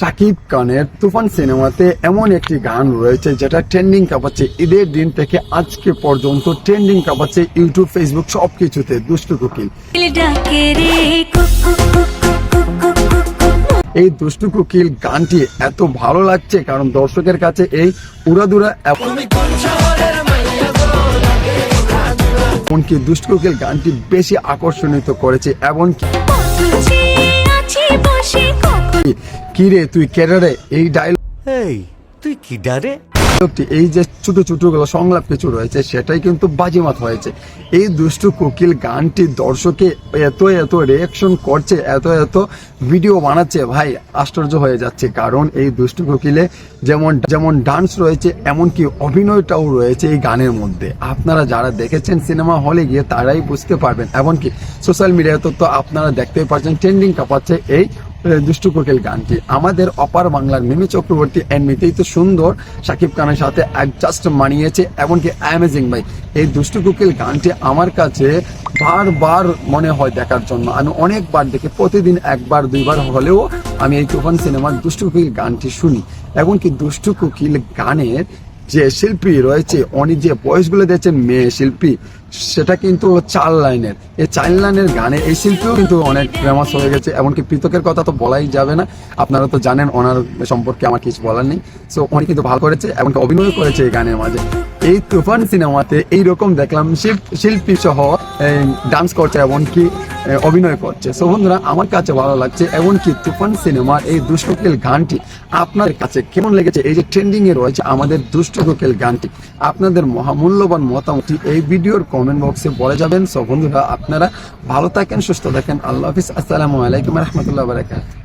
শাকিব খানের তুফান সিনেমাতে এমন একটি গান রয়েছে যেটা ট্রেন্ডিং কাঁপাচ্ছে। ঈদের দিন থেকে আজকে পর্যন্ত ট্রেন্ডিং কাঁপাচ্ছে ইউটিউব, ফেসবুক সবকিছুতে। দুষ্টু কোকিল, এই দুষ্টু কোকিল গানটি এত ভালো লাগছে কারণ দর্শকের কাছে এই উড়াদুরা এমনকি দুষ্টু কোকিল গানটি বেশি আকর্ষণীয় করেছে। এমনকি কিরে তুই কেডারে, এই ডায়লগ, তুই কি ডারে, এই যে ছোট ছোট গুলো সংলাপ কিছু রয়েছে সেটাই কিন্তু বাজিমাত হয়েছে। এই দুষ্টু কোকিল গানটি দর্শকে এত এত রিয়াকশন করছে, এত এত ভিডিও বানাচ্ছে, ভাই আশ্চর্য হয়ে যাচ্ছে। কারণ এই দুষ্টু কোকিলে যেমন যেমন ডান্স রয়েছে এমনকি অভিনয়টাও রয়েছে এই গানের মধ্যে। আপনারা যারা দেখেছেন সিনেমা হলে গিয়ে তারাই বুঝতে পারবেন। এমনকি সোশ্যাল মিডিয়াতে তো আপনারা দেখতেই পাচ্ছেন ট্রেন্ডিং কাঁপাচ্ছে এই দুষ্টু কোকিল গানটি। আমাদের অপার বাংলার মিমি চক্রবর্তী এমনিতেই তো সুন্দর, শাকিব খানের সাথে অ্যাডজাস্ট মানিয়েছে, এমনকি অ্যামেজিং ভাই। এই দুষ্টু কোকিল গানটি আমার কাছে বারবার মনে হয় দেখার জন্য। আমি অনেকবার দেখি, প্রতিদিন একবার দুইবার হলেও আমি এই তুফান সিনেমার দুষ্টু কোকিল গানটি শুনি। এমনকি দুষ্টু কোকিল গানের যে শিল্পী রয়েছে, উনি যে ভয়েসগুলো দিয়েছেন মেয়ে শিল্পী, সেটা কিন্তু 4 লাইনের। এই 4 লাইনের গানে এই শিল্পীও কিন্তু অনেক ফেমাস হয়ে গেছে। এমনকি পৃথকের কথা তো বলাই যাবে না, আপনারা তো জানেন, ওনার সম্পর্কে আমার কিছু বলার নেই। সো উনি কিন্তু ভালো করেছে, এমনকি অভিনয় করেছে এই গানের মাঝে। এই তুফান সিনেমাতে এইরকম দেখলাম শিল্পী সহ ডান্স করছে, এমনকি অভিনয় করছে। সো বন্ধুরা, আমার কাছে ভালো লাগছে। এমনকি তুফান সিনেমার এই দুষ্টু কোকিল গানটি আপনাদের কাছে কেমন লেগেছে? এই যে ট্রেন্ডিং এ রয়েছে আমাদের দুষ্টু কোকিল গানটি, আপনাদের মহামূল্যবান মতামতটি এই ভিডিওর কমেন্ট বক্সে বলে যাবেন। সো বন্ধুরা, আপনারা ভালো থাকেন, সুস্থ থাকেন। আল্লাহ হাফিজ, আসসালামু আলাইকুম রহমতুল্লাহ বারাকাতুহু।